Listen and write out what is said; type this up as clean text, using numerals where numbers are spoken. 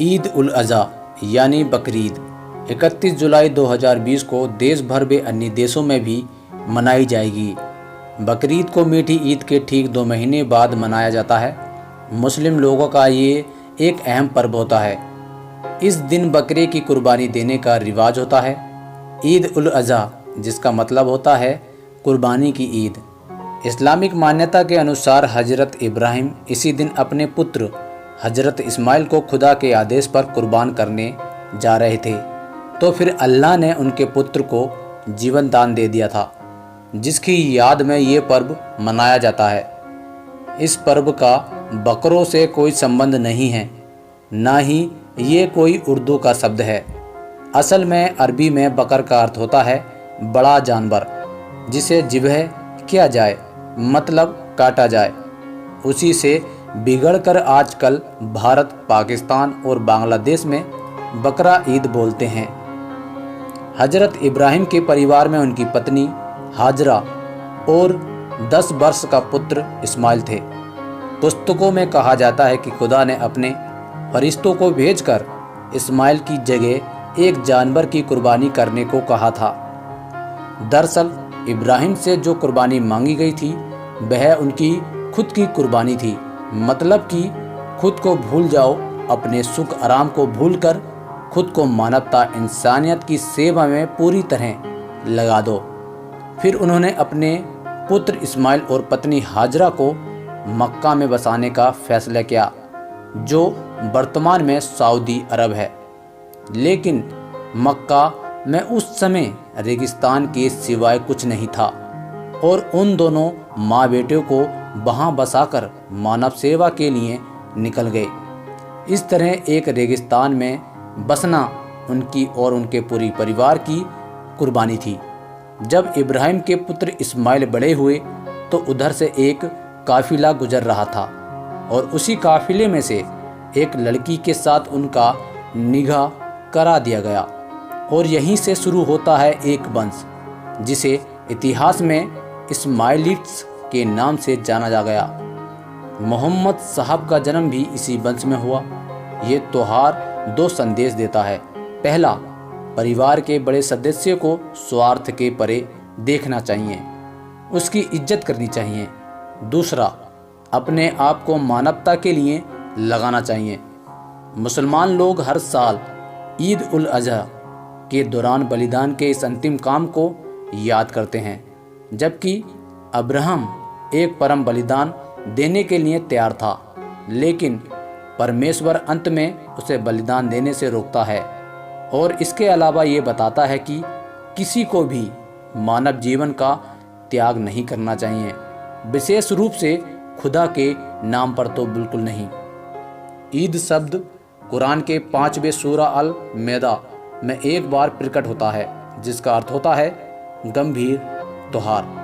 ईद उल अज़हा यानी बकरीद 31 जुलाई 2020 को देश भर में अन्य देशों में भी मनाई जाएगी। बकरीद को मीठी ईद के ठीक 2 महीने बाद मनाया जाता है। मुस्लिम लोगों का ये एक अहम पर्व होता है। इस दिन बकरे की कुर्बानी देने का रिवाज होता है। ईद उल अज़हा जिसका मतलब होता है कुर्बानी की ईद। इस्लामिक मान्यता के अनुसार हजरत इब्राहिम इसी दिन अपने पुत्र हजरत इस्माइल को खुदा के आदेश पर कुर्बान करने जा रहे थे, तो फिर अल्लाह ने उनके पुत्र को जीवन दान दे दिया था, जिसकी याद में ये पर्व मनाया जाता है। इस पर्व का बकरों से कोई संबंध नहीं है, ना ही ये कोई उर्दू का शब्द है। असल में अरबी में बकर का अर्थ होता है बड़ा जानवर, जिसे ज़िब्ह किया जाए मतलब काटा जाए। उसी से बिगड़कर आजकल भारत, पाकिस्तान और बांग्लादेश में बकरा ईद बोलते हैं। हजरत इब्राहिम के परिवार में उनकी पत्नी हाजरा और 10 वर्ष का पुत्र इस्माइल थे। पुस्तकों में कहा जाता है कि खुदा ने अपने फरिश्तों को भेजकर इस्माइल की जगह एक जानवर की कुर्बानी करने को कहा था। दरअसल इब्राहिम से जो कुर्बानी मांगी गई थी वह उनकी खुद की कुर्बानी थी, मतलब कि खुद को भूल जाओ, अपने सुख आराम को भूलकर खुद को मानवता इंसानियत की सेवा में पूरी तरह लगा दो। फिर उन्होंने अपने पुत्र इस्माइल और पत्नी हाजरा को मक्का में बसाने का फैसला किया, जो वर्तमान में सऊदी अरब है। लेकिन मक्का में उस समय रेगिस्तान के सिवाय कुछ नहीं था और उन दोनों माँ बेटे को वहाँ बसाकर मानव सेवा के लिए निकल गए। इस तरह एक रेगिस्तान में बसना उनकी और उनके पूरी परिवार की कुर्बानी थी। जब इब्राहिम के पुत्र इस्माइल बड़े हुए तो उधर से एक काफिला गुजर रहा था और उसी काफिले में से एक लड़की के साथ उनका निकाह करा दिया गया और यहीं से शुरू होता है एक वंश, जिसे इतिहास में इस्माइलिट्स के नाम से जाना जा गया। मोहम्मद साहब का जन्म भी इसी वंश में हुआ। ये त्योहार 2 संदेश देता है। पहला, परिवार के बड़े सदस्य को स्वार्थ के परे देखना चाहिए, उसकी इज्जत करनी चाहिए। दूसरा, अपने आप को मानवता के लिए लगाना चाहिए। मुसलमान लोग हर साल ईद उल अज़हा के दौरान बलिदान के इस अंतिम काम को याद करते हैं, जबकि अब्राहम एक परम बलिदान देने के लिए तैयार था, लेकिन परमेश्वर अंत में उसे बलिदान देने से रोकता है और इसके अलावा ये बताता है कि किसी को भी मानव जीवन का त्याग नहीं करना चाहिए, विशेष रूप से खुदा के नाम पर तो बिल्कुल नहीं। ईद शब्द कुरान के 5वें सूरा अल मैदा में एक बार प्रकट होता है, जिसका अर्थ होता है गंभीर त्योहार।